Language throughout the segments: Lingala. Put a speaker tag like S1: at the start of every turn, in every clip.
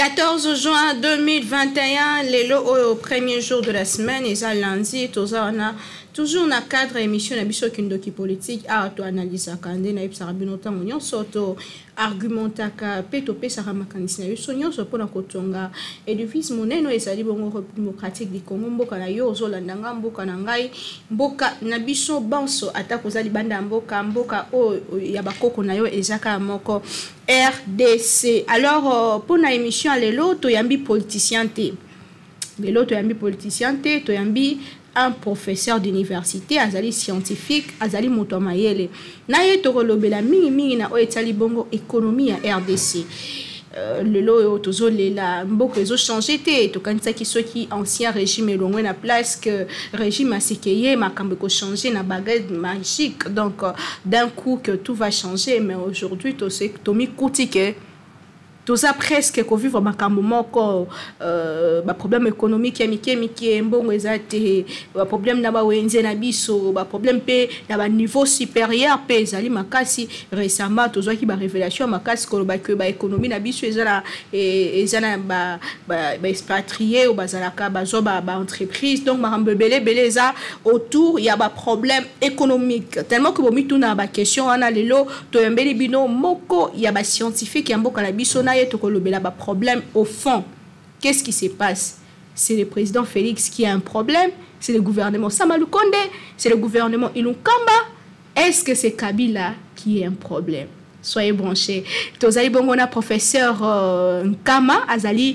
S1: 14 juin 2021, le premier jour de la semaine, et ça lundi, on a toujours dans cadre émission d'émission Kindoki politique à to analyse akande na ipsa rabinota monyo soto argumentaka petope saramakanisi na yosonyo sopona kotonga edifice moneno ezali bongo démocratique du Congo mboka na yo ozolandanga mboka na ngai mboka na biso banso ata kozali banda mboka o ya bakoko na yo ezaka moko RDC. Alors pour na émission lelo to yambi politicien te lelo to yambi politicien te to yambi un professeur d'université, azali scientifique, azali moto mayele. Na ye tokolobela mingi na oetali bongo économie à RDC. Le lo tozole la mboko ezo changer te to kanisa ki soki ancien régime elongwe na place que régime asekeye makambo ko changer na baguette magique. Donc d'un coup que tout va changer, mais aujourd'hui to se tomi kutike tout ça presque qu'on vivre makambo moko problème économique ya mike mbongo ezate problème na ba wenze na biso problème pe na ba niveau supérieur pe ezali makasi récemment tozwa ki ba révélation makasi ko ba économie na biso ezana ba expatrié ou bazalaka bazo ba entreprise. Donc makambo belé za autour il y a ba problème économique tellement que bomi tuna ba question ana lelo to yembeli bino moko il y a ba scientifique ya mboka na biso na problème au fond. Qu'est-ce qui se passe? C'est le président Félix qui a un problème, c'est le gouvernement Samalou Konde, c'est le gouvernement Ilunkamba. Est-ce que c'est Kabila qui a un problème? Soyez branchés. Tozali Bongona, professeur Nkama, Azali,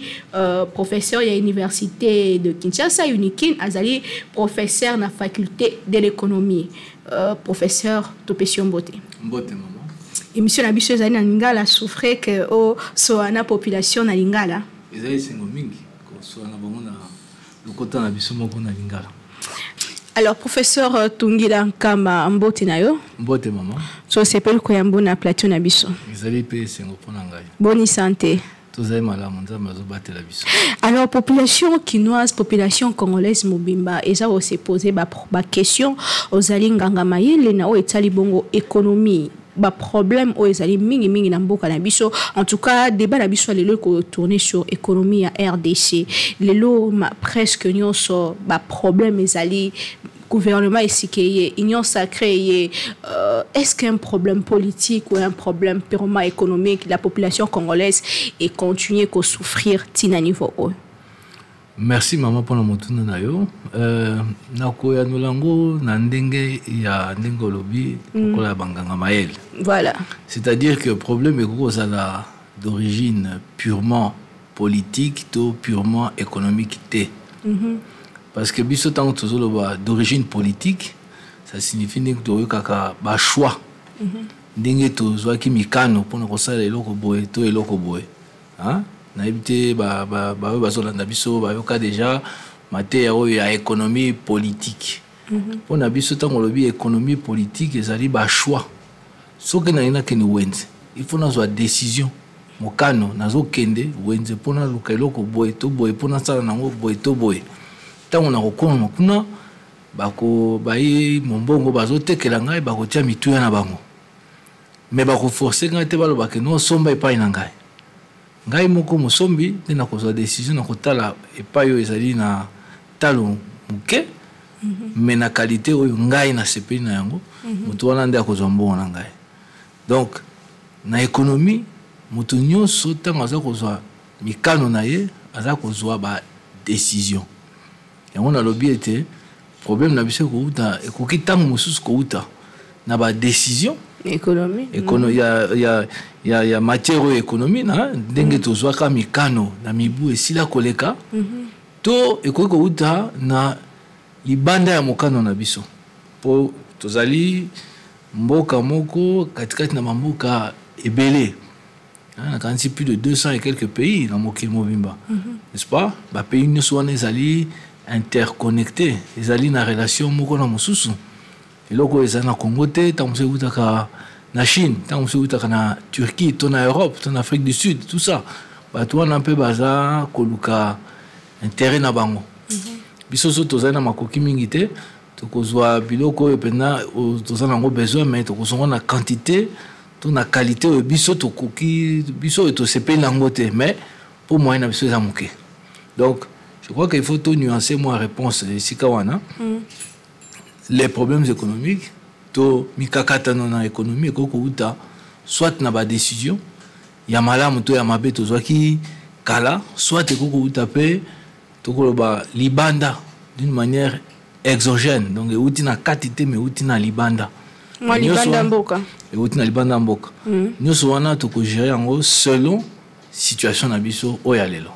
S1: professeur à l'université de Kinshasa, Unikin, Azali, professeur na faculté de l'économie, professeur Topession Mbote.
S2: Mbote, maman.
S1: Émission na biso ezali na lingala souffrait que o soana population na lingala
S2: ezali sengo mingi ko soana bango na lokota na biso moko na lingala.
S1: Alors professeur Tungila Nkama Mbote na yo
S2: Mbote maman
S1: so sepel ko yambo na plateau na biso
S2: ezali pe sengo pona ngai
S1: bonne santé
S2: tozali malamu nzambe azobatela biso.
S1: Alors population kinoise population congolaise mobimba eza o se poser ba question ozali nganga mayele na o etali bongo économie ba problème o ezali mingi na mboka na biso. En tout cas débat na biso lelo ko tourner sur économie à RDC lelo presque nyonso ba problème ezali gouvernement isikeye union sacrée. Est-ce qu'un problème politique ou un problème purement économique la population congolaise est continuer ko souffrir tina niveau o?
S3: Merci maman pour la motuna na yo. Nakoya nolango na ndenge ya ndenge lobi kokola banganga mael.
S1: Voilà.
S3: C'est-à-dire que le problème est gros à d'origine purement politique ou purement économique té. Parce que biso tant que d'origine politique, ça signifie que tu as un choix. Ndenge to zwaki mikano pour ko sala eloko boye to eloko boye. Hein? Na ebité bazolanda biso bayoka déjà mate ya économie politique. Pour na biso tango lobi économie politique ezali ba choix. Soki na ina keni wenze, il faut na zo décision. Mokano nazo kende wenze pona luka eloko boye to boye pona sala nango boye to boye. Tango na kokoma kuna bako bayi mombongo bazotekela ngai bakotia mituya na bango. Mais bako forcer ngai te baloba ke no somba epai na ngai. Ngai moko musombi tena kozwa décision na kotala epai oyo ezali na talo muke mais na qualité oyo ngai na sepeli na yango mutu wana nde akozwa mbongo na ngai. Donc na économie mutu nyonso ntango aza kozwa mikano na ye aza kozwa ba décision yango nalobi ete problème na biso kouta ekoki ntango mosusu kouta na ba décision
S1: économie
S3: il y a matière économie na ndenge tozwaka mikano na mibu esila koleka to ekoki kouta na libanda ya mokano na biso po tozali mboka moko katikati na mboka ebele na kanisi plus de 200 et quelques pays na mokili mobimba n'est-ce pas ba pays nyonso wana ezali interconnecté ezali na relation moko na mosusu eloko ezali na Congo te tango se utaka na Chine tango se utaka na Turquie to na Europe to na Afrique du Sud tout ça bato wana mpe baza koluka intérêt na bango biso so tozali na makoki mingi te tokozwa biloko oyo pena tozali nango besoin mais tokozonga na quantité to na qualité oyo biso tokoki biso oyo tosepeli nango te mais pour moyen na biso eza moke. Donc je crois qu'il faut tout nuancer moi réponse ici kawana. Les problèmes économiques to mikakata na économie ko uta soit na ba décision ya malamu to ya mabe to zwaki kala, soit ko uta pe to ko ba libanda d'une manière exogène, donc uti na katité mais uti na libanda.
S1: Moi libanda mboka.
S3: Uti na libanda mboka. Nyoso wana to ko gérer yango selon situation na biso oya lelo.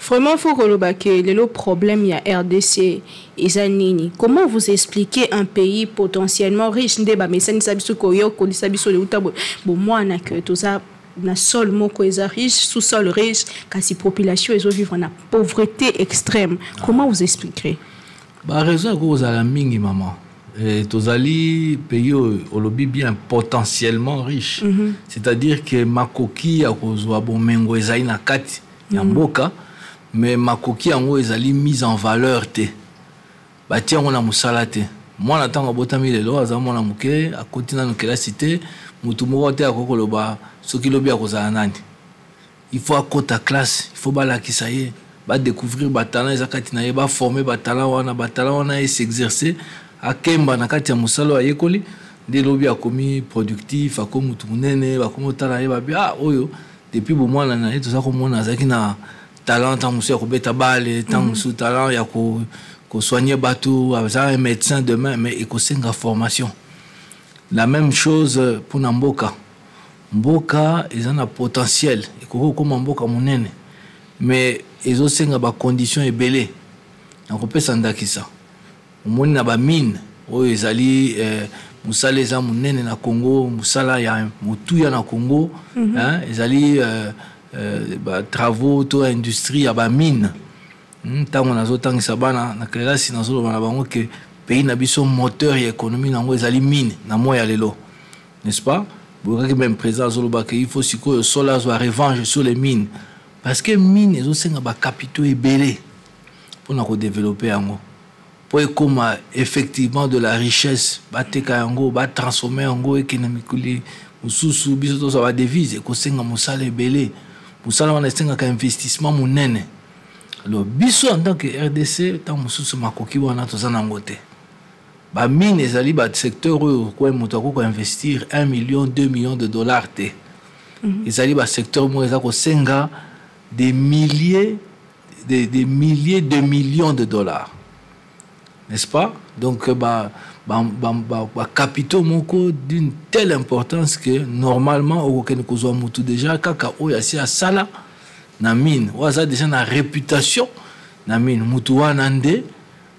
S1: Vraiment, il faut que le problème il y a RDC et Zanini. Comment vous expliquez un pays potentiellement riche? Mais ça ne s'abuse que s'abuse le outabo. Bon, moi, on a que tout ça, na sol moko eza riche, sous-sol riche, kasi population ils vivent en pauvreté extrême. Comment vous expliquerez?
S3: Bah raison que vous avez mingi maman. Tozali pays au lobby bien potentiellement riche. C'est-à-dire que makoki ya kozwa bomengo ezali na kati ya mboka. Mais makoki yango ezali mise en valeur te. Bati yango na musala te. Moi na tanga botami lelo aza mona muke akoti na nokela cité mutu moko te akokoloba soki lobi akozala nani. Il faut akota classe, il faut balakisa ye, ba découvrir ba talent ezakati na ye, ba former ba talent wana et s'exercer akemba na kati ya musala ayekoli de lobi akomi productif akomi mutu munene bakomi tala ye ba bia oyo depuis bo mwana na ye toza ko mona azaki na talent tant monsieur ko beta balle tant sous talent ya ko soigner bateau avec un médecin demain mais il ko senga formation. La même chose pour Namboka. Mboka ils ont un potentiel et ko comme mboka munene mais ils ont senga ba conditions ebelé. Donc on peut s'andakisa. Omoni na ba mine oyo ezali musala eza munene na Congo, musala ya mutuya na Congo, hein, ezali travaux to industrie ya ba mine tango nazo tangisa bana na kelasi nazo bana bango que pays na biso moteur ya économie nango ezali mine na moya lelo, n'est-ce pas? Boka même présent zo ba que il faut siko sola zo revanche sur les mines parce que mine ezo senga ba capitaux ebelé pour na ko développer yango pour comme effectivement de la richesse ba teka yango ba transformer yango économiquement mususu biso to za devise ko senga musala ebelé. Pour ça, on a un investissement monene. Alors, biso en tant que RDC, tant que nous makoki wana tozana ngote. Ba mine ezali ba secteur où moto ko investir 1 million 2 millions de dollars te. Ezali ba secteur mo ezako senga des milliers de millions de dollars. N'est-ce pas? Donc capitaux moko d'une telle importance que normalement au Kenya kozwa mutu déjà kaka oya si asala na mine waza déjà na réputation na mine mutu wana nde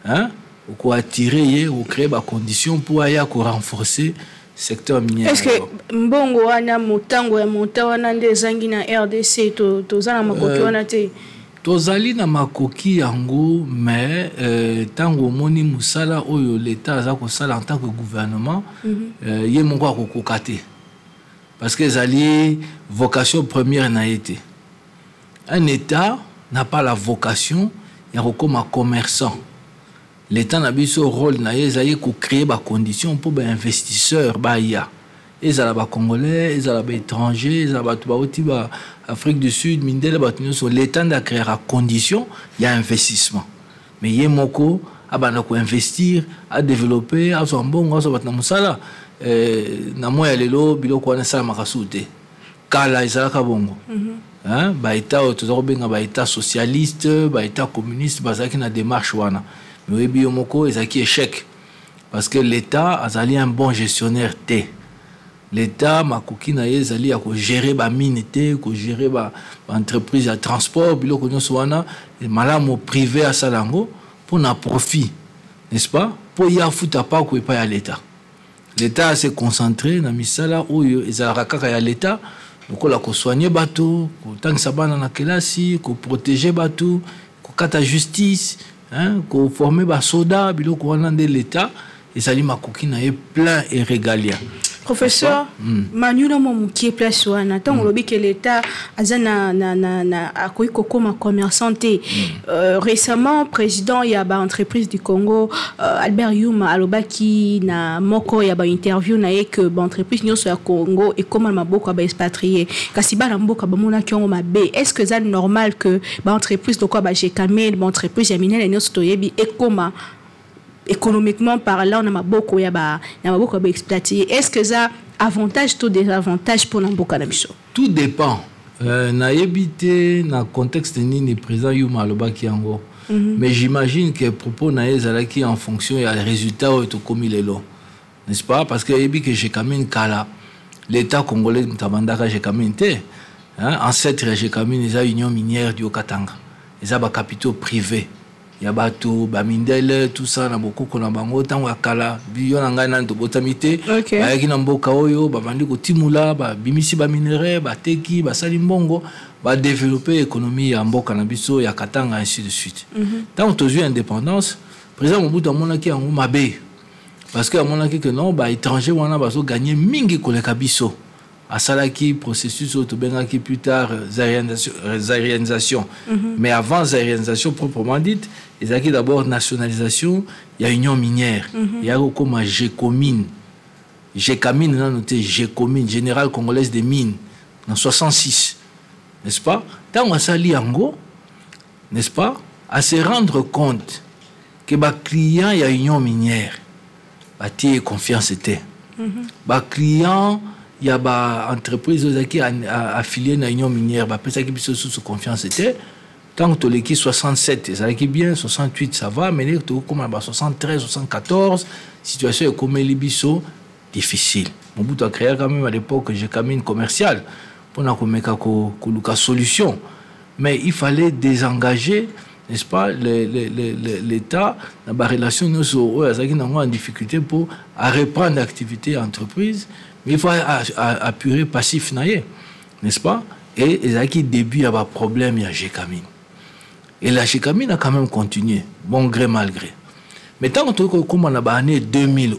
S3: hein ko attirer ye ou créer ba conditions pour aya ko renforcer secteur minier.
S1: Est-ce que mbongo wana motango ya monta wana nde zangi na RDC to zana makoki wana te?
S3: Tozali na makoki yango mais tango moni musala oyo l'état aza ko sala en tant que gouvernement ye moko akokoka te parce que zali vocation première na été. Un état n'a pas la vocation ya comme un commerçant. L'état n'a biso rôle na ye zali ko créer ba conditions pour ba investisseurs ba ya. Ils ont les Congolais, ils ont les étrangers, ils ont les Afrique du Sud, l'État a créé la condition, il y a investissement. Mais il y a moko à investir, à développer, à son bon, à son musala. Na moya lelo biloko wana sala makasute. Kala izalaka bongo. Hein, ba état tozako benga ba état socialiste, ba état communiste, bazaki na démarche wana. Mais bi moko ezaki échec parce que l'État azali un bon gestionnaire té. L'État makoki na ye ezali ya ko gérer ba mine te, ko gérer ba entreprise ya transport biloko nyonso wana malamu privé à salango pour na profit, n'est-ce pas? Pour ya futa pa ko epa ya l'État. L'État s'est concentré na misala oyo ezalaka kaka ya l'État lokola ko soigner bateau, ko tangisa bana na kelasi, ko protéger bateau, ko kata justice, hein, ko former ba soda biloko wana de l'État ezali makoki na ye plein et régalien.
S1: Professeur, Manu na mo qui est place wana tant on que l'état azana na akoiko comme commerçanté. Récemment président ya ba entreprise du Congo Albert Yuma alobaki na moko ya ba interview na que ba entreprise nyonso ya Congo et comment maboko ba expatrié kasi ba na mboka ba mona kiongo mabe. Est-ce que c'est normal que ba entreprise de quoi ba Jekamel ba entreprise ya minene nyonso toyebi et comment économiquement parlant on a beaucoup exploité. Est-ce que ça avantage ou désavantage pour l'emboka na biso?
S3: Tout dépend. Na yebité na contexte ni président Yuma alobaki yango. Mais j'imagine que propos na ezalaki en fonction ya résultat ou to komi lelo. N'est-ce pas? Parce que yebi que Jekamine kala l'état congolais mutabandaka Jekamine te. Ancêtre Jekamine eza union minière du Katanga. Eza ba capitaux privés. Ya bato bamindele tout ça na beaucoup kona bango tango akala biyo na ngai na ndo botamite ba yaki na mboka oyo ba bandi ko timula ba bimisi ba minere ba teki ba sali mbongo ba développer économie ya mboka na biso ya Katanga ainsi de suite. Tant to eu indépendance président Mobutu amonaki yango mabe parce que amonaki que non ba étranger wana bazo gagner mingi koleka biso asalaki processus autobengaki plus tard zairianisation. Mais avant zairianisation proprement dite, ils ont d'abord nationalisation, il y a union minière, il y a comme Gécomine. Gécamine, on a noté Gécomine, Générale Congolaise des Mines, en 66, n'est-ce pas? Tant on a sali yango, n'est-ce pas? À se rendre compte que les clients, il y a union minière, bâtir confiance était. Les clients, il y a des entreprises qui sont affiliées à l'union minière, qui ont sous confiance. Tant que tu as 67, ça qui bien, 68, ça va, mais tu as 73, 74, situation est comme Libiso, difficile. Mon bout a créé quand même à l'époque, j'ai quand même commercial pour une solution. Mais il fallait désengager, n'est-ce pas, l'État dans la relation en difficulté pour reprendre l'activité entreprise. Mais il faut apurer passif, n'est-ce pas? Et il y a qui début, il y a un problème, il y a Gécamine. Et la Gécamine a quand même continué, bon gré mal gré. Mais tant que comme on a l'année 2000,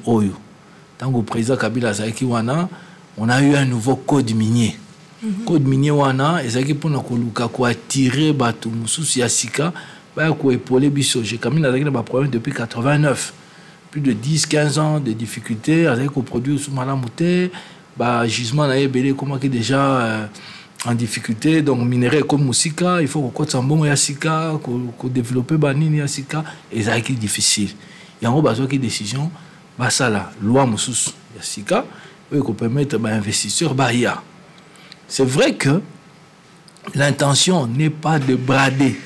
S3: tant que le président Kabila Zaki Wana, on a eu un nouveau code minier. Code minier Wana, et Zaki pour nous attirer Batou Moussous Yassika, pour épauler Bisso. Gécamine a un problème depuis 89. Plus de 10-15 ans de difficultés avec le produit sous malamouté, gisement na belé comment qui déjà en difficulté, donc minerai comme Moussika, il faut qu'on compte bon Yassika, qu'on développe banini Yassika, et ça qui est difficile. Il y a un besoin de décision, ça là, loi Moussous Yassika, qu'on permettre à investisseurs Bahia. C'est vrai que l'intention n'est pas de brader,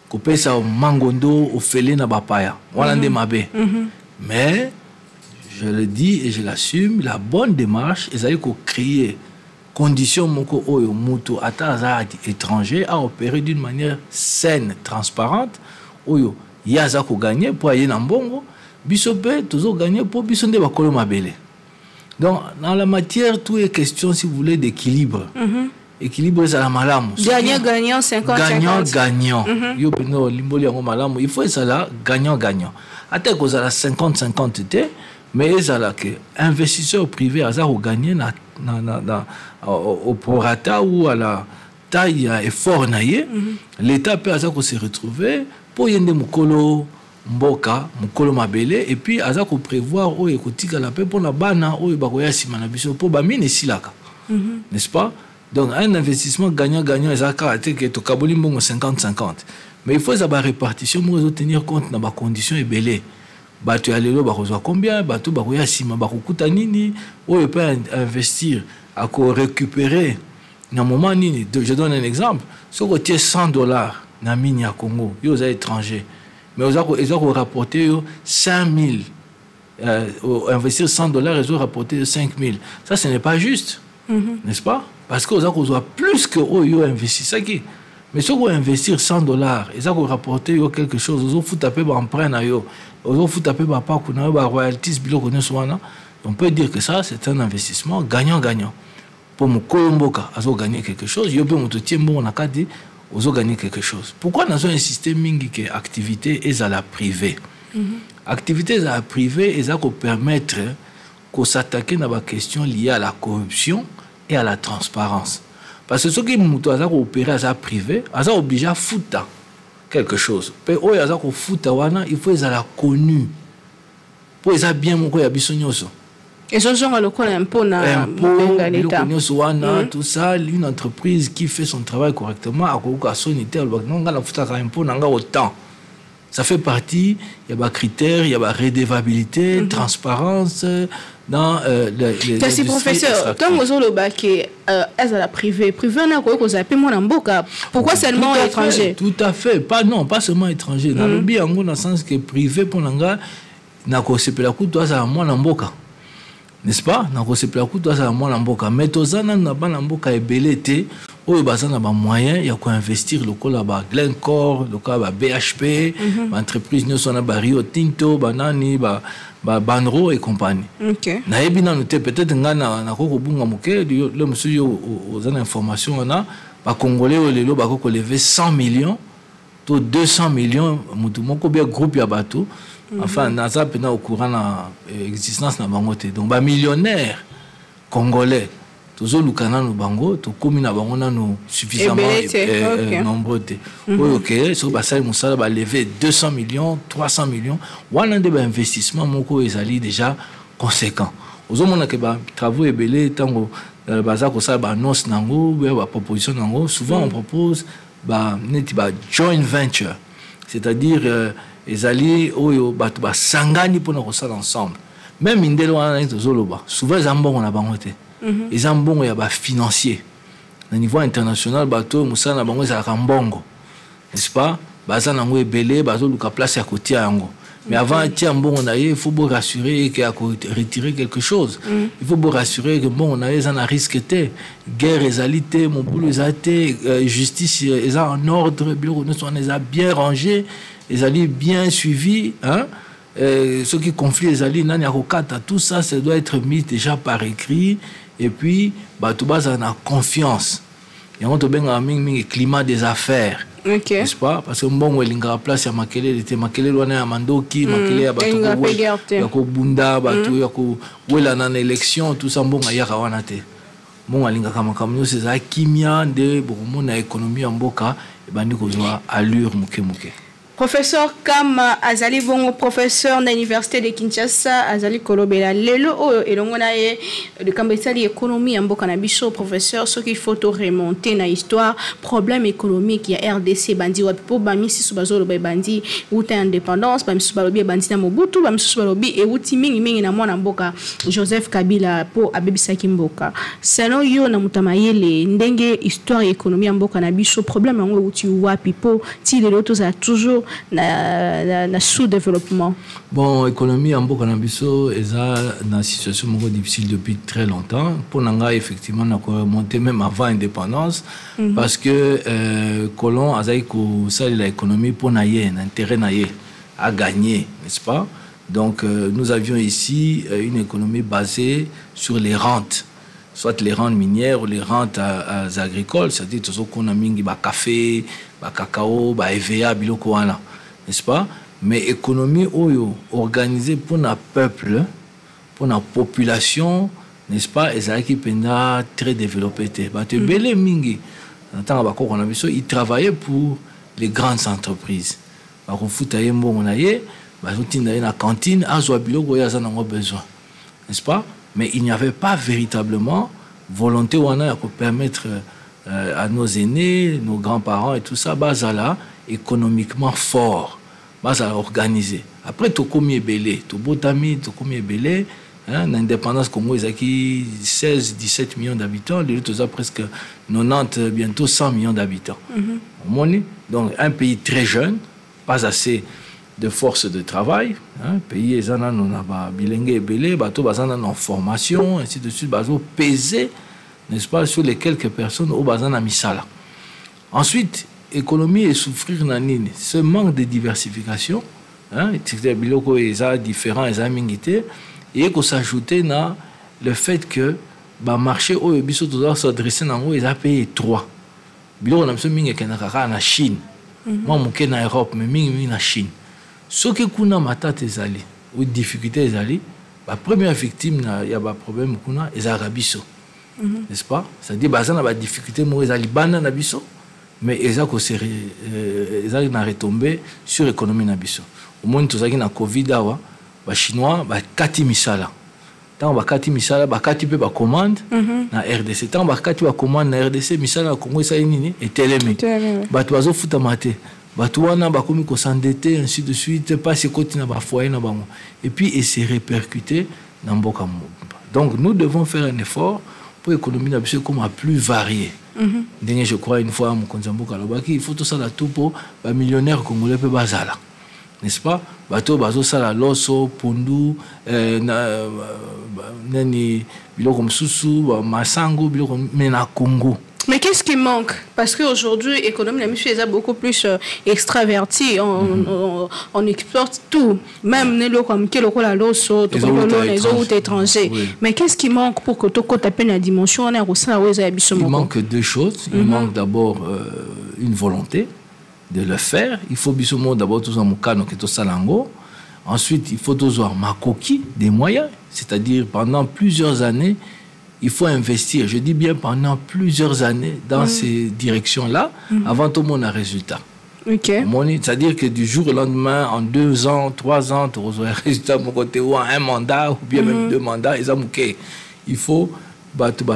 S3: qu'on paye ça au mangondo, au félé na bapaya, on l'a démabé. Mais, je le dis et je l'assume, la bonne démarche, c'est de créer conditions moko oyo muto ata étranger à opérer d'une manière saine, transparente, oyo yaza ko gagner pour aller na mbongo, bisope toujours gagner pour bisonde bakolo mabele. Donc, dans la matière, tout est question, si vous voulez, d'équilibre. Équilibre, c'est la malamu.
S1: Gagnant, 50-50.
S3: Gagnant. Yo peno limboli yango malamu. Il faut ça là, gagnant. Attends que ça la 50-50 mais ça là que investisseurs privés à ça au gagner au prorata ou à la taille effort naie, l'État peut à ça se retrouver pour yende mukolo mboka mukolo mabele et puis à ça qu'on prévoir au écotique à la paix pour la bana au bakoya simana biso pour bamine silaka. N'est-ce pas? Donc, un investissement gagnant-gagnant, c'est que tu as 50-50. Mais il faut avoir une répartition pour tenir compte de la condition et belé. Tu as les combien, tu as nini, ou tu peux investir, à récupérer. Je donne un exemple. Si tu as $100 dans la mine à Congo, ils sont étrangers. Mais ils ont rapporté 5 000. Investir $100, ils ont rapporté 5 000. Ça, ce n'est pas juste. N'est-ce pas? Parce que vous avez plus que vous avez investi ça qui. Mais si vous investir $100, ils ont rapporté quelque chose, vous avez taper emprunt, vous avez taper royalties, on peut dire que ça c'est un investissement gagnant-gagnant. Pour mon Colomboka, vous avez gagné quelque chose, vous avez gagné quelque chose. Pourquoi nous avons un système qui est activité et à la privée? Activité à la privée, ils ont permettre qu'on s'attaque à la question liée à la corruption et à la transparence. Parce que ceux qui ont opéré à ça privé, ils sont obligés à foutre quelque chose. Mais eux, ils ont foutre, il faut qu'ils aient connu. Pour qu'ils aient bien mon quoi,
S1: et ce genre le quoi un peu na l'État.
S3: Tout ça, une entreprise qui fait son travail correctement, à quoi sanitaire, non, la foutre un peu, n'a autant. Ça fait partie, il y a des critères, il y a des redevabilité, transparence dans les
S1: industries. Professeur, quand vous avez le bac est à la privée, on a quoi vous appelez mon amboka. Pourquoi seulement étranger?
S3: Tout à fait, pas seulement étranger. Dans le bien, dans le sens que privé pour l'anga, n'a quoi c'est pour la coup toi ça mon amboka. N'est-ce pas? N'a quoi c'est pour la coup toi ça mon amboka. Mais tozana n'a pas l'amboka est belleté. Où il y a des moyens, il y a quoi investir le col à Glencore, le col à BHP, l'entreprise nous sommes à Rio Tinto, Banani, Banro et compagnie. Na ebina noté peut-être ngana na koko bunga muke le monsieur aux informations on a ba congolais au lelo ba koko lever 100 millions to 200 millions mutu moko bien groupe ya bateau enfin naza pena au courant na existence na bangote donc ba millionnaire congolais toujours lukana no bango to komi na bango na no suffisamment nombreux te OK so ba sai musala ba lever 200 millions 300 millions wana de ba investissement moko ezali déjà conséquent ozomona ke ba travaux ebele tango baza ko sa ba annonce nango ba proposition nango souvent on propose ba neti ba joint venture c'est-à-dire ezali oyo ba sangani pona ko sala ensemble même indelo wana tozoloba souvent zambongo na bango te ils ont bon ya ba financier au niveau international bateau musana na bango za kambongo n'est-ce pas baza nango ebele bazo luka place à côté yango mais avant tiens bon on a il faut vous rassurer qu'il y a retirer quelque chose il faut vous rassurer que bon on a les en risque té guerre ezalité mon boulot ezalité justice est en ordre bureau nous on les a bien rangés les alliés bien suivis hein ceux qui conflient les alliés nani akokata tout ça ça doit être mis déjà par écrit. Et puis, tout bas on a confiance. Et on te ben un climat des affaires. N'est-ce pas? Parce que bon, il y a place à Makele, était Makele loin à Mandoki, Makele à Batou, Yako Bunda, Batou, Yako, Wela dans l'élection, tout ça bon à Yakawanate. Bon, il y a comme c'est ça, Kimia de Bourmon à économie en Boka, et bandi ko zoa allure muke.
S1: Professeur Kam Azali Bongo, professeur de l'université de Kinshasa, Azali Kolobela, Lelo et l'ongonaye de Kambetsali économie en Bokanabiso, professeur, ce qu'il faut remonter dans l'histoire, problème économique, il y a RDC, bandi wapipo, bami si subazolo bandi, ou indépendance, bami subalobi bandi na Mobutu, bami subalobi et outi mingi na mwana mboka Joseph Kabila po abebisaki mboka. Selon yo na mutamayele ndenge histoire et économie en Bokanabiso, problème en outi wapipo, ti lelo to ça toujours na sous-développement. Bon,
S3: économie en Bokanabiso est dans une situation difficile depuis très longtemps. Pour Nanga, effectivement, on a remonté même avant l'indépendance parce que Colon a dit que l'économie pour naïe, l'intérêt naïe a gagné, n'est-ce pas? Donc, nous avions ici une économie basée sur les rentes. Soit les rentes minières ou les rentes agricoles, c'est-à-dire tout ce qu'on a mis, café, cacao, EVA, biloko wana, n'est-ce pas? Mais économie organisée pour notre peuple, pour notre population, n'est-ce pas? Et ça qui est très développé. Belé mingi, ils travaillaient pour les grandes entreprises. La cantine, n'est-ce pas? Mais il n'y avait pas véritablement volonté pour permettre à nos aînés, nos grands-parents et tout ça, là, économiquement fort, organisé. Après, tout comme belé, tout botami, tout comme belé, l'indépendance Congo, ils ont 16-17 millions d'habitants, les autres ont presque 90, bientôt 100 millions d'habitants. Donc, un pays très jeune, pas assez de force de travail, pays ezana on a bilingue belé, bateau bazana en formation, ainsi de suite, bateau pesé, n'est-ce pas, sur les quelques personnes au bazana misala. Ensuite, économie et souffrir nanine, ce manque de diversification, c'est biloko eza différent eza mingité, et qu'on s'ajouter na le fait que ba marché au biso doit s'adresser nango ils a payé 3. Biloko na mso mingi kenaka na Chine. Moi mon na Europe mais mingi na Chine. Ce qui kuna matata ezali ou difficulté ezali La première victime, il y a un problème, c'est Arabiso. N'est-ce pas? C'est-à-dire que il y a des difficultés, il y a des bandes nabiso, mais il y a des retombées sur l'économie nabiso. Au moins, tout ça, il y a Covid, les Chinois, ils ont 4 misala. Tant que kati misala, bakati pe ba commande na RDC. Tant que kati ba commande na RDC, misala Congo ça nini et télémé. Bato bazo futa maté. Bato wana ba komi ko s'endetter ainsi de suite, pas ce côté na ba foyer na bango. Et puis et c'est répercuté dans mboka mboka. Donc nous devons faire un effort pour l'économie na biso comme plus variée. Dernier je crois une fois mon konzamboka lobaki, il faut tout ça là tout pour ba millionnaire congolais pe bazala. N'est-ce pas? Bateau bazo sala loso pundu nani biloko msusu masango biloko mena Congo.
S1: Mais qu'est-ce qui manque? Parce qu'aujourd'hui, l'économie la mission est beaucoup plus extravertie. On exporte tout. Même les autres étrangers. Mais qu'est-ce qui manque pour que tu aies la dimension?
S3: Il manque deux choses. Il manque d'abord une volonté de le faire. Il faut d'abord tout ça mukano que tout ça lango. Ensuite, il faut tout avoir makoki des moyens, c'est-à-dire pendant plusieurs années, il faut investir. Je dis bien pendant plusieurs années dans ces directions-là, avant tout le monde a résultat. C'est-à-dire que du jour au lendemain, en 2 ans, 3 ans, tu auras un résultat mon côté ou un mandat ou bien même 2 mandats. Il faut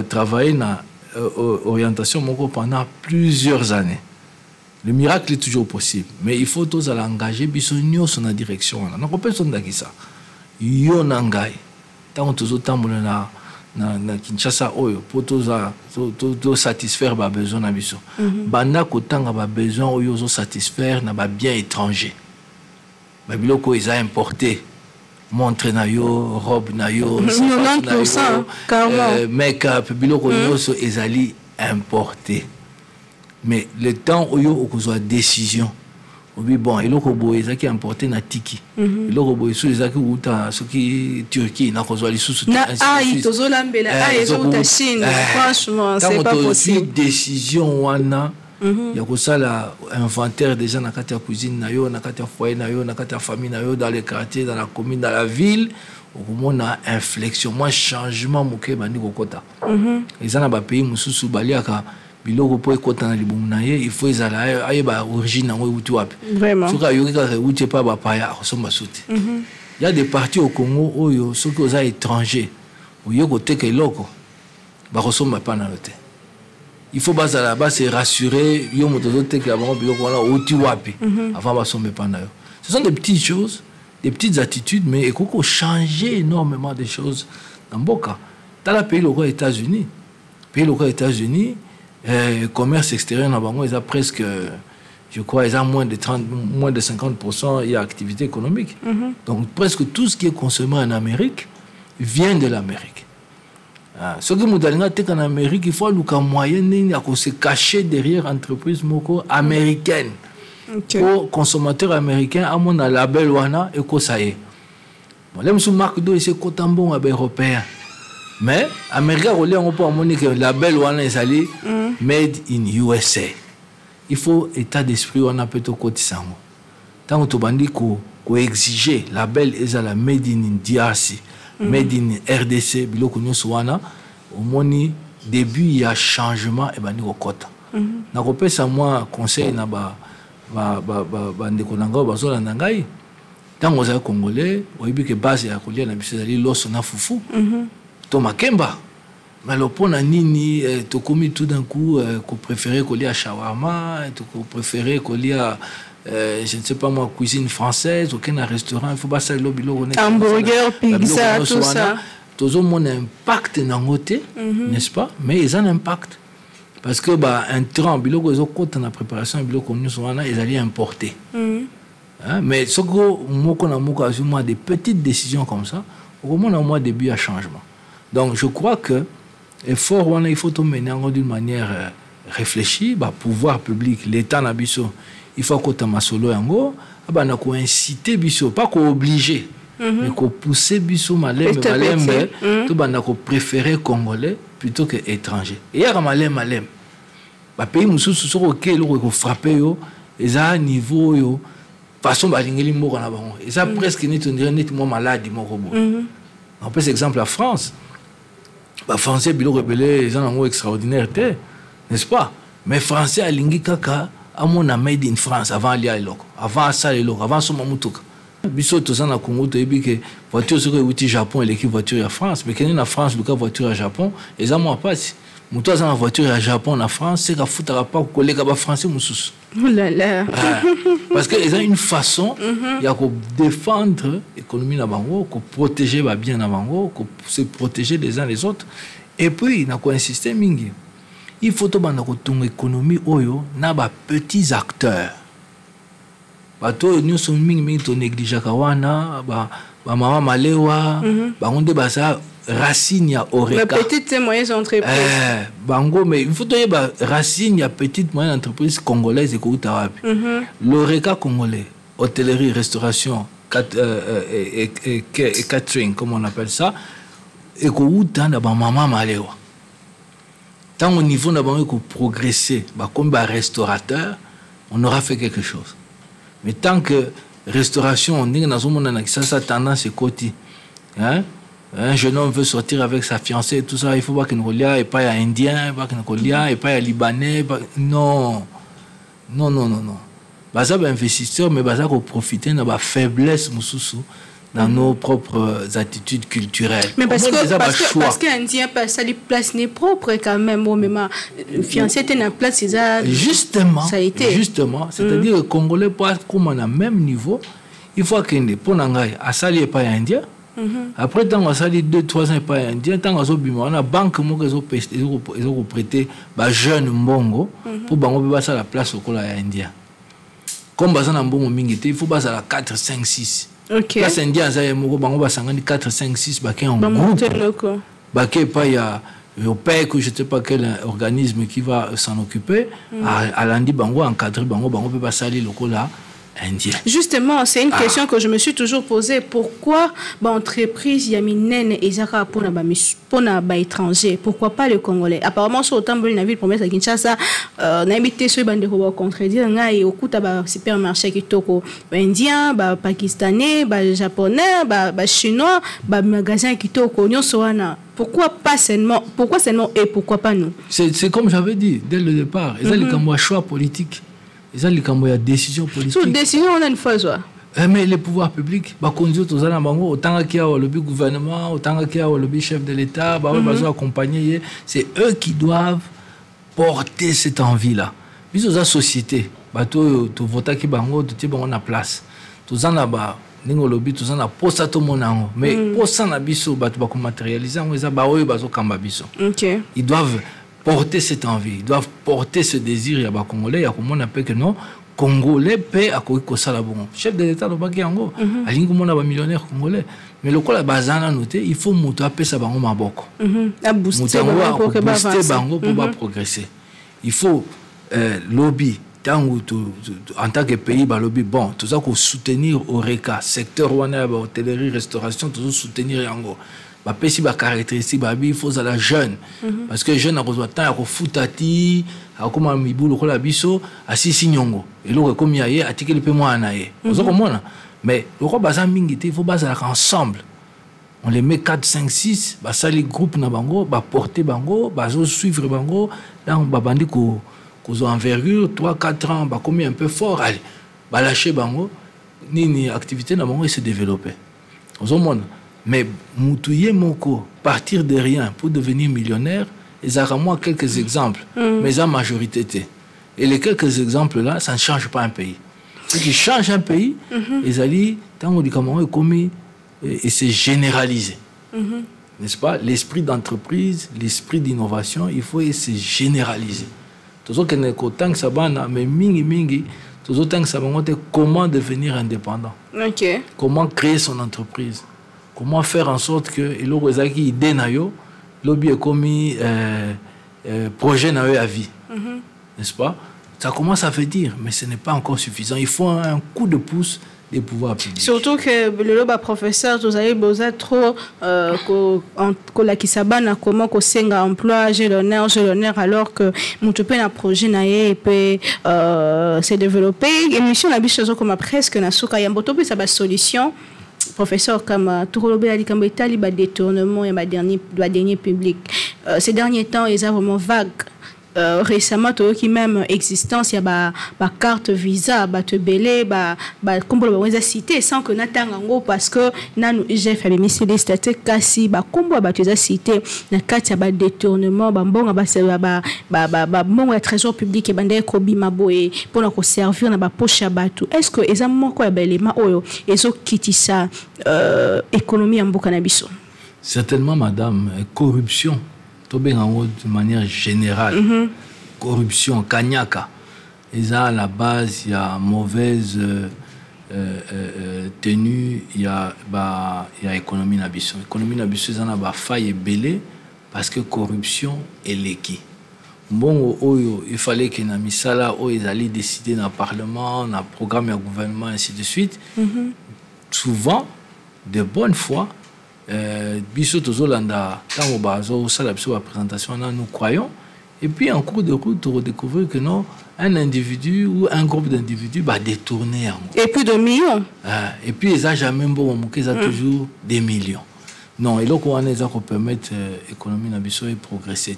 S3: travailler dans l'orientation pendant plusieurs années. Le miracle est toujours possible, mais il faut tous engager bisogno sur la direction. On n'a pas besoin de ça. Yo nangai, tant que tous na Kinshasa oyo pour tous satisfaire ba besoin na biso. Banda ko tanga ba besoin oyo zo satisfaire na ba bien étranger. Ba biloko ils a importé. Montre na yo, robe na yo,
S1: 90% carrément.
S3: Make-up biloko nyonso ezali importé. Mais le temps où il y a une décision, bon, il y a des gens qui ont importé na tiki. Il y a des gens qui Turquie, na kozwali susu.
S1: Franchement, c'est pas possible.
S3: Décision wana, il y a ça l'inventaire des gens dans la cuisine na yo, na la foyer na yo, na la famille na yo, dans les quartiers, dans la commune, dans la ville. On a inflexion, moi changement moké bandi kokota. Les gens na pays mususu baliaka biloko po ekota na libumu na ye il faut ezala ayeba origine nango euti wapi
S1: vraiment
S3: soki ayoki kaka euti pa bapaya akosomba so te. Il y a des parties au Congo oyo soki oza étranger oye koteka eloko bakosomba pa na yo te. Il faut bazala base rassurer yo moto ozotekela bango biloko wana euti wapi avant basombe pa na yo. Ce sont des petites choses, des petites attitudes, mais ekoko changer énormément de choses dans mboka. Dans le pays local États-Unis, commerce extérieur na bango, ils ont presque, je crois, ils ont moins de 50%, il y a activité économique. Donc presque tout ce qui est consommé en Amérique vient de l'Amérique. Ce qui est en Amérique, il faut un moyen de se cacher derrière entreprise moko américaine. Pour consommateur américain, à mon label wana et ko ça y est. Bon, là monsieur marque do c'est cotambon européen. Mais américain on peut amener que label wana est allé made in USA. Il faut état d'esprit on a plutôt côté sango. Tant que tu bandi ko exiger label est à la made in DRC, made in RDC biloko nyonso wana au moni début il y a changement et bandi ko kota. Na ko pesa moi conseil na ndeko nanga bazola nangai tango za congolais oyebi ke base ya kolia na biso ezali loso na fufu to makemba mais le pona nini to komi tout d'un coup ko préférer kolia shawarma to ko préférer kolia je ne sais pas moi cuisine française aucun restaurant il faut pas ça le biloko
S1: hamburger pizza tout ça
S3: tozo mon impact nangote n'est-ce pas mais ils ont un impact. Parce que un train, biloko zo kota na préparation biloko nyonso wana ezali importé. Mais ce que moko na moko azuma des petites décisions comme ça, au moins au début à changement. Donc je crois que effort wana il faut tout mener d'une manière réfléchie, pouvoir public, l'état na biso, il faut que ta masolo yango, na ko inciter biso, pas ko obliger. Mais qu'on pousse biso malem tout banda ko préférer congolais plutôt que étranger. Et ya malem ba pays mususu soko ke lo ko frapper yo eza niveau yo façon ba lingeli moko na bango eza presque net on dirait net mo malade moko bo On peut exemple la France. Les Français, ils ont un mot extraordinaire, n'est-ce pas? Mais Français, à Lingi Kaka, à mon made in France, avant aller à l'Oko, avant ça, avant son mamoutouk. Biso tous en Congo, tu as dit que voiture sur le Japon et l'équipe voiture à France, mais quand en France, le cas voiture à Japon, ils ont pas. Moutou en voiture à Japon, en France, c'est qu'à foutre pas coller les Français, moussous.
S1: Oh là là.
S3: Parce qu'ils ont une façon, il y a qu'à défendre l'économie nabango, qu'à protéger le bien nabango, qu'à se protéger les uns les autres. Et puis, il y a qu'à insister, mingi. Il faut que ton économie, oyo, n'a pas petits acteurs. Bato nous sommes mingi to négligé kawana ba mama malewa ba onde ba ça racine ya oreka
S1: petites et moyennes entreprises
S3: bango mais il faut to ba racine ya petite moyenne entreprise congolaise et ko utawapi l'oreka congolais hôtellerie restauration catering comme on appelle ça et ko utanda ba mama malewa tant au niveau na bango ko progresser ba comme ba restaurateur on aura fait quelque chose. Mais tant que restauration, on dit que ça tendance est côté. Hein? Un jeune homme veut sortir avec sa fiancée et tout ça, il faut pas qu'il ne ait pas un Indien, pas qu'il ne ait pas un Libanais. Non. Non, non, non, non. Baza investisseur, mais baza pour profiter de la faiblesse dans nos propres attitudes culturelles.
S1: Mais parce qu'un Indien ça lui place n'est propre quand même au même fiancé était en place
S3: justement
S1: ça a été
S3: justement c'est-à-dire que Congolais pas comme on a même niveau il faut qu'il pour nangai à sali pas indien après tant on sali 2-3 ans pas indien tant on bima on a banque mo ils ont prêté ba jeune mbongo pour bango ba ça la place au kola indien comme bazana mbongo mingi il faut ba ça la 4 5 6.
S1: OK.
S3: Là c'est indien ça bango ba 4 5 6 ba en groupe. Ba pas il y a OPEC ou je ne sais pas quel organisme qui va s'en occuper à l'andi bango encadrer bango peut pas salir le là indien.
S1: Justement, c'est une question que je me suis toujours posée. Pourquoi l'entreprise Yaminene et Zaka pour les étrangers? Pourquoi pas les Congolais? Apparemment, sur autant de la ville promesse à Kinshasa, on a invité ceux qui ont contredit et au coup de supermarché qui toko indien, pakistanais, japonais, chinois, magasin qui toko nyosoana. Pourquoi pas seulement? Pourquoi seulement et pourquoi pas nous?
S3: C'est comme j'avais dit dès le départ. Ils ont un choix politique. Ils ont une décision politique.
S1: Sous décision, on a une fois.
S3: Mais les pouvoirs publics, autant qu'il y a le gouvernement, autant qu'il y a le chef de l'État, accompagner, c'est eux qui doivent porter cette envie-là. Puis aux sociétés, tu votes qui bango, tu es en place. Tu en as ningo lobby, tu en as posta tout mon ango. Mais pour ça na biso, tu vas matérialiser, ils doivent porter cette envie, ils doivent porter ce désir. Il y a des Congolais, il y a comment on appelle que non, Congolais paient à quoi ça la bon. Chef de l'État, le baguette en gros, à l'ingénieur on a des millionnaires congolais. Mais le coup la bazana noté, il faut monter à payer ça bango maboko.
S1: À booster bango pour
S3: pas progresser. Il faut lobby. En tant que pays, lobby bon, tout ça pour soutenir Oreka, secteur ouana, hôtellerie, restauration, tout ça soutenir yango. Si ba caractéristique il faut ça la jeune parce que jeune a besoin temps à foutati à comment mibulu ko la biso asisi nyongo et le comme yaye atikeli pe moi anaye vous comprenez mais le ko baza mingi il faut baza ensemble on les met 4 5 6 ba sali groupe na bango ba porter bango ba suivre bango là on ba bandi ko envergure 3 4 ans ba comme un peu fort allez ba lâcher bango ni activité na bango et se développer vous comprenez. Mais Moutouye Moko, partir de rien pour devenir millionnaire, ils ont moi quelques exemples, mais la majorité. Et les quelques exemples-là, ça ne change pas un pays. Ce qui change un pays, ils allaient, tant qu'on dit comment est commis, et c'est généralisé. N'est-ce pas? L'esprit d'entreprise, l'esprit d'innovation, il faut se généraliser. Tout ça que ça va, mais mingi, tout ça que ça va, comment devenir indépendant? Comment créer son entreprise? Comment faire en sorte que l'idée idée na yo lobby est commis projet na yo à vie, n'est-ce pas? Ça commence à faire dire, mais ce n'est pas encore suffisant. Il faut un coup de pouce des pouvoirs publics.
S1: Surtout que le lobby professeur, vous avez besoin trop que la kisabana comment que senga emploi j'ai l'honneur alors que mon un projet na ye peut se développer. Émission la biche comme presque na souka yamboto peut ça ba solution. professeur comme Tourolobé a dit comme Itali, détournement et dernier public. Ces derniers temps, ils sont vraiment vagues. Récemment, qui même existence, il y a ba carte visa, ba te belé, comme on a cité, sans que n'attendons parce que nous j'ai fait les missiles statiques, kasi ba combo ba tu as cité, na carte ba détournement, ba bon bon trésor public et bandé kobi maboé pour nous servir na ba poche batu. Est-ce que les amants quoi élément oyo, ils ont quitté ça économie en Bukanabiso?
S3: Certainement, madame, corruption. De manière générale, corruption, kanyaka, ils ont à la base, il y a mauvaise tenue, il y a économie nabiso. Économie nabiso, ils ont la faille belé parce que corruption est l'équipe. Bon, il fallait que na misala, ils allaient décider dans le Parlement, dans le programme du gouvernement, ainsi de suite. Souvent, de bonne foi, biso tozolanda tango bazo sala biso la présentation nous croyons et puis en cours de route on découvre que non un individu ou un groupe d'individus va détourner
S1: et puis de millions
S3: et puis ils a jamais bon ils a toujours des millions non et là qu'on a ça qu'on permettre économie na biso et progresser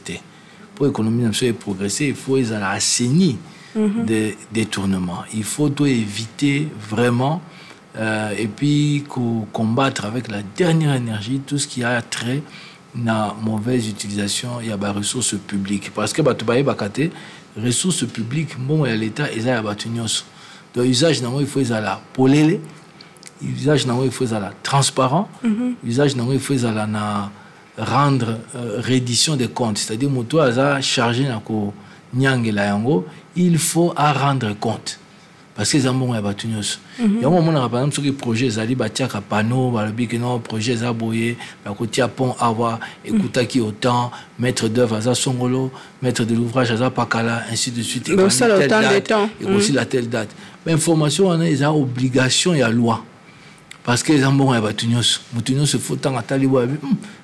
S3: pour économie na biso et progresser il faut ils a assainir des détournements il faut tout éviter vraiment et puis combattre avec la dernière énergie tout ce qui a trait à mauvaise utilisation il y a des ressources publiques parce que les ressources publiques bon et l'État ils ont donc usage il faut la polélé usage il faut la transparent usage il faut la rendre reddition des comptes c'est-à-dire moto a chargé na ko nyangela yango il faut à rendre compte parce que les gens ont battu nous. Il y a un moment par exemple sur les projets zali batia ka panneau balobi que non projet za boyé ba kotia pont avoir écouter qui autant maître d'œuvre à songolo maître de l'ouvrage à pakala ainsi de suite et aussi la telle date mais information on a les obligations et la loi parce que les gens ont battu nous mutunyo se faut tant atali wa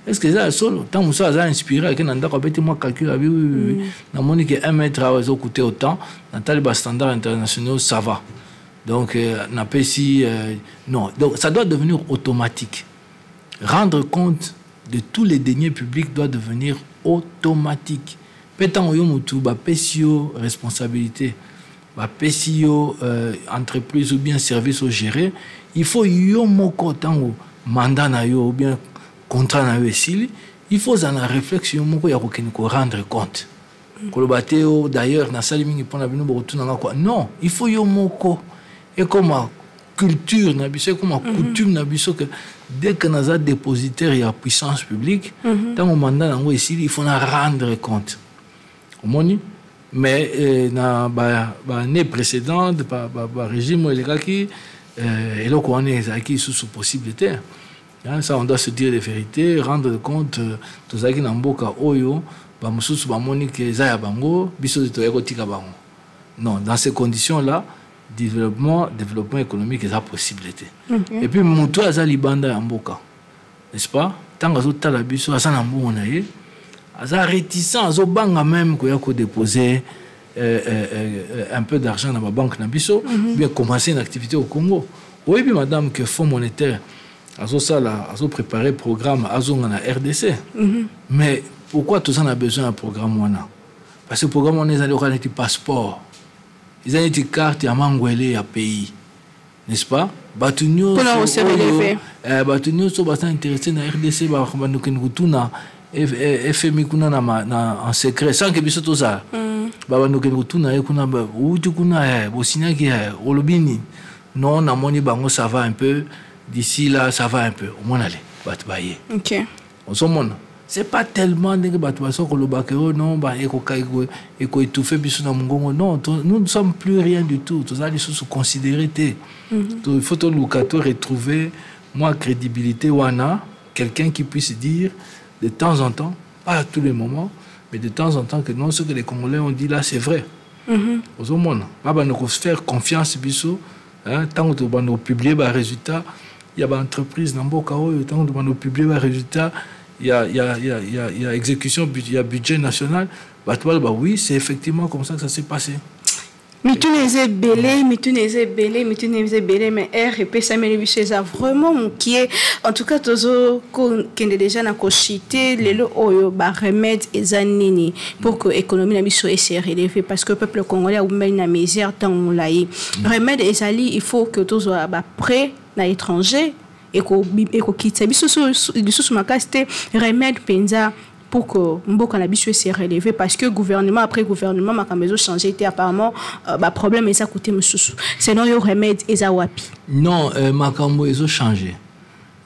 S3: est-ce que ça solo tant ça a inspiré que nanda ko beti moi calcul oui na moni que 1 mètre a coûté autant dans les standards internationaux ça va donc n'a pas si non donc ça doit devenir automatique rendre compte de tous les deniers publics doit devenir automatique pétant yo mutu ba pesio responsabilité ba pesio entreprise ou bien service au gérer il faut yo moko tango mandat na yo ou bien contrat na yo esili il faut en réflexion moko ya ko rendre compte kolobateo d'ailleurs na sali mingi pona bino botuna quoi non il faut yo moko et comme culture na biso comme coutume na biso que dès que naza dépositaire ya puissance publique tango mandat nango esili il faut na rendre compte omoni mais na ba année précédente ba régime elekaki et là on est qui sous possibilité ça on doit se dire les vérités rendre compte tousaki na mboka oyo ba mususu ba moni que za ya bango biso to yako tika bango non dans ces conditions là développement économique est la possibilité et puis mutu aza libanda ya mboka n'est-ce pas tant azo tala biso asa na mbongo na ye aza réticent azo banga même ko yako déposer un peu d'argent dans ma banque Nabiso, bien commencer une activité au Congo. Oui, puis madame, que Fonds monétaire, a préparé un programme à la RDC. Mais pourquoi tout ça a besoin d'un programme? Parce que le programme, on a des passeports. Ils ont des cartes à Mangwele, à pays. N'est-ce pas? Batunyo, sont bastante intéressés dans la RDC, FMI en secret, sans que biso tout ça. Baba no kene kutuna kuna ba utu kuna bosina ki olobini non na moni bango ça va un peu d'ici là ça va un peu au moins aller bat baye
S1: OK
S3: on se montre c'est pas tellement que bat baso ko lobakero non ba eko étouffer biso na mungongo non nous ne sommes plus rien du tout tous allez sous considérer il faut tout locateur retrouver moi crédibilité wana quelqu'un qui puisse dire de temps en temps pas à tous les moments mais de temps en temps que non ce que les Congolais ont dit là c'est vrai aux hommes pas nous faire confiance biso tant que nous publier les résultats il y a des entreprises dans mboka oyo tant que nous publier les résultats il y a exécution il y a budget national bah oui c'est effectivement comme ça que ça s'est passé.
S1: Mituneze belé, mais RP Samuel Bicheza vraiment qui est en tout cas tozo qui est déjà na kochité les oyo ba remède ezanini pour que l'économie na biso essaie relever parce que le peuple congolais ou même na misère tant laï remède ezali il faut que tozo ba prêt na étranger et ko quitte biso sous makasté remède penza pour que mboka na biso s'est relevé parce que gouvernement après gouvernement makamezo changé était apparemment problème ça coûté mususu sinon yo remède eza wapi
S3: non makambo ezo changé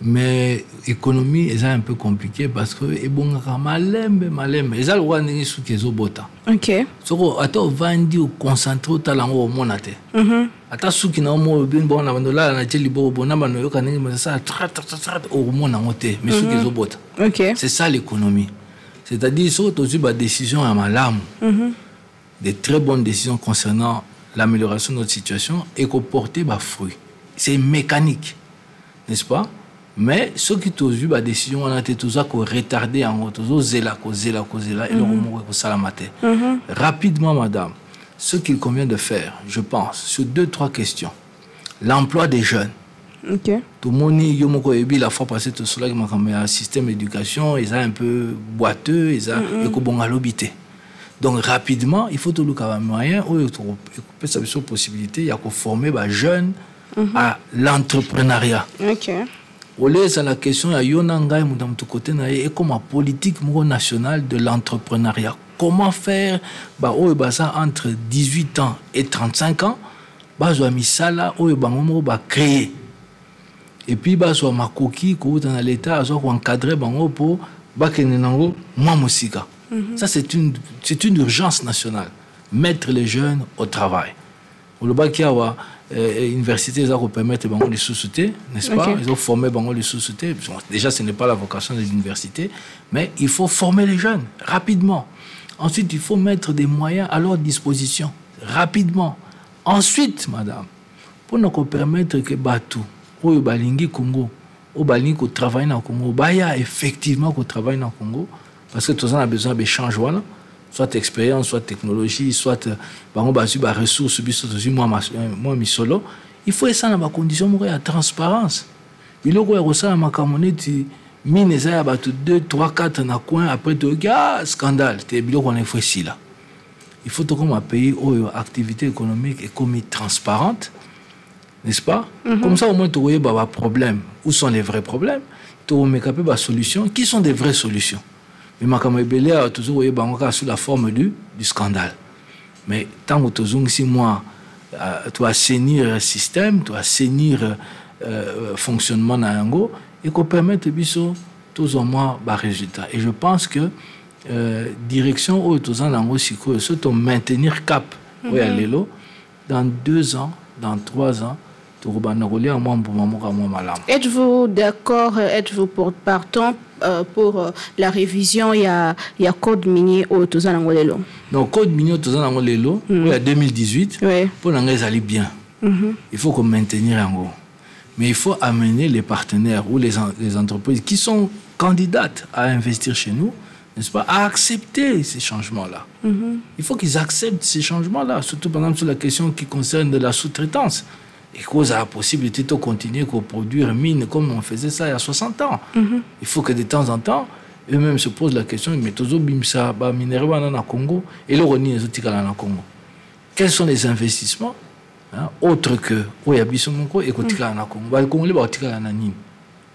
S3: mais économie est un peu compliqué parce que ebongaka malembe eza lwa ndenge suki ezo bota
S1: OK
S3: soko ata vandi au concentré talango mona te ata suki na mo bien bon na bandola na teli bo bona bano yoka ndenge mais ça au mona ngote mais suki ezo bota
S1: OK
S3: c'est ça l'économie. C'est-à-dire, surtout des décisions à malam, des très bonnes décisions concernant l'amélioration de notre situation et qu'on porte des fruits. C'est mécanique, n'est-ce pas? Mais ceux qui ont eu des décisions, on a été tous retardés en haut, tous zéla, et le remous au salamate. Rapidement, madame, ce qu'il convient de faire, je pense, sur 2-3 questions. L'emploi des jeunes.
S1: OK.
S3: Tout le monde yomoko ebi la fois passée tout cela qui m'a système d'éducation, ils ont un peu boiteux, ils ont ekobonga lobité. Donc rapidement, il faut tout le moyen ou peut ça une possibilité, il y a qu'on former les jeunes à l'entrepreneuriat.
S1: OK.
S3: Olé c'est la question ya yonanga mudam tout côté na et comme la politique nationale de l'entrepreneuriat. Comment faire ça entre 18 ans et 35 ans, bazwa misala ou bango ba créer. Et puis, soit makoki, dans l'État, soit encadrer bango pour bakenenango moi musika. Ça c'est une urgence nationale. Mettre les jeunes au travail. Le bac a université ça permettre bango de sous-souter, n'est-ce pas? Ils ont formé bango de sous-souter. Déjà ce n'est pas la vocation de l'université, mais il faut former les jeunes rapidement. Ensuite, il faut mettre des moyens à leur disposition rapidement. Ensuite, madame, pour nous permettre que batou au balingi Congo, au balingi ko travaille dans Congo, baya effectivement ko travaille dans Congo parce que tous on a besoin de change voilà, soit expérience, soit technologie, soit bango basu ba ressources biso moi mi solo, il faut ça dans ba condition mo ya transparence. Biloko ya kosa makamoneti mine za ya batu 2 3 4 na coin après to scandale, te biloko on faut ici là. Il faut comme un pays où l'activité économique est comme transparente. N'est-ce pas? Comme ça, au moins, tu vois des problèmes. Où sont les vrais problèmes? Tu vois des solutions. Qui sont des vraies solutions? Mais Makamebele a toujours eu sous la forme du scandale. Mais tant que tu as assainir le système, tu as assainir le fonctionnement de l'Ango, et qu'on permette tous au moins des résultats. Et je pense que direction où tu as surtout maintenir cap dans 2 ans, dans 3 ans,
S1: êtes-vous d'accord, êtes-vous partant pour la révision? Il y a code minier au Tozanangolelo.
S3: Donc, code minier au Tozanangolelo, il y a 2018, pour l'anglais aller bien. Il faut qu'on maintienne en gros. Mais il faut amener les partenaires ou les entreprises qui sont candidates à investir chez nous, n'est-ce pas, à accepter ces changements-là. Il faut qu'ils acceptent ces changements-là, surtout par exemple sur la question qui concerne de la sous-traitance. Et cause à la possibilité de continuer à produire mine comme on faisait ça il y a 60 ans. Il faut que de temps en temps, eux-mêmes se posent la question, mais toujours bimsa, minerai dans Congo, et le roni est dans Congo. Quels sont les investissements autres que Oyabisomonko et Kotika dans Congo? Le Congo, il y a nini.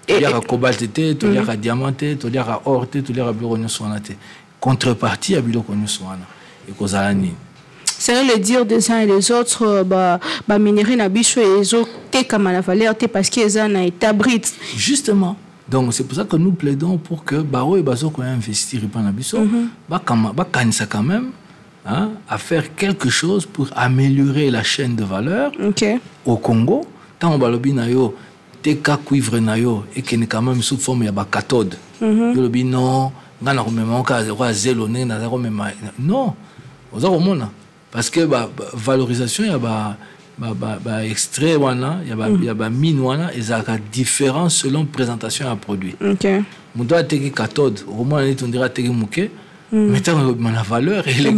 S3: Il y a cobalt, il y a diamant, il y a or, il y a bioroni soanate. Contrepartie, il y a bioroni soana. Et cause à la nini.
S1: C'est le dire des uns et des autres, minerai na bicho et les autres, comme la valeur, parce qu'ils ont été abrités.
S3: Justement. Donc, c'est pour ça que nous plaidons pour que Baro et Bazo qu'on investir dans la bicho, quand même, à faire quelque chose pour améliorer la chaîne de valeur au Congo. Tant on balobi na yo, teka cuivre na yo, et qui est quand même sous forme de cathode. Yolobi non, ngana komema ka zéro né na zéro même non. Oza komona. Parce que la valorisation, il y a extrait, il y a mine, et ça a différence selon présentation à produit. On doit avoir cathode, au moins on dirait que mouké, maintenant la valeur et les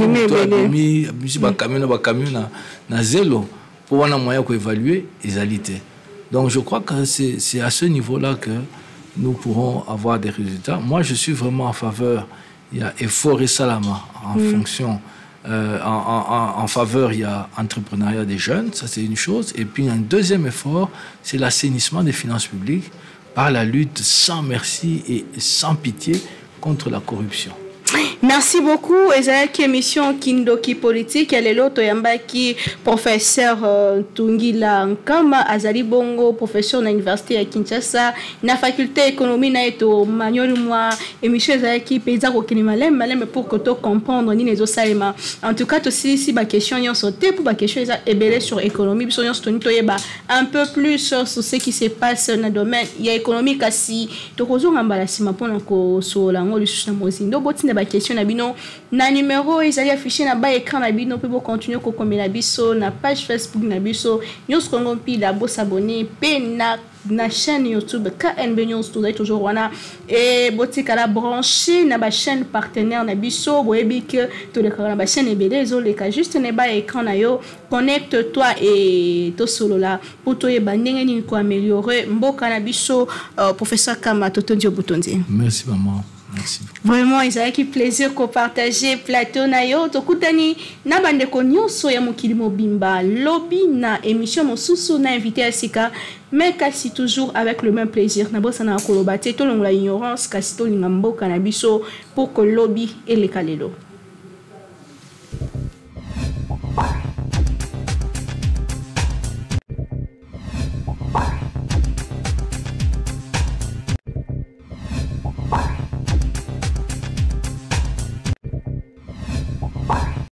S3: camions na zéro pour avoir un moyen d'évaluer les alités. Donc je crois que c'est à ce niveau-là que nous pourrons avoir des résultats. Moi, je suis vraiment en faveur. Il y a effort et salama en fonction. En faveur, il y a entrepreneuriat des jeunes, ça c'est une chose. Et puis un deuxième effort, c'est l'assainissement des finances publiques par la lutte sans merci et sans pitié contre la corruption.
S1: Merci beaucoup. Ezaki émission Kindoki politique. Elle est l'autre yambaki professeur Tungila Nkama Azali Bongo, professeur na université à Kinshasa, na faculté économie na eto Manuel moi émission Ezaki paysa ko kinimalem malem pour que tu comprendre ni les osalema. En tout cas aussi si ba question yon sauté pour ba question eza ebele sur économie biso yon stoni toyeba un peu plus sur ce qui se passe dans le domaine il y a économique asi to kozo ngambala sima pona ko so la ngoli sur mozindo botina ba question na bino na numéro ezali affiché na ba écran na bino pe bo continuer ko komela biso na page Facebook na biso nyos kongo pi la bo s'abonner pe na chaîne YouTube KNB News toujours wana et botika la branché na ba chaîne partenaire na biso boyebi que to le na ba chaîne ebele zo le ka juste na ba écran na yo connecte-toi et to solo là pour to yeba ndenge ni ko améliorer mboka na biso professeur Kama Totondio Butondi.
S3: Merci maman. Merci.
S1: Vraiment, il y a un plaisir de partager plateau na yo. Tokutani na bande ko nyonso ya mokili mobimba lobby na émission mosusu na invité à Sika mais kasi toujours avec le même plaisir. Na bossa na kolobate to longola ignorance kasi to linga mboka na biso pour que lobby et les kalelo.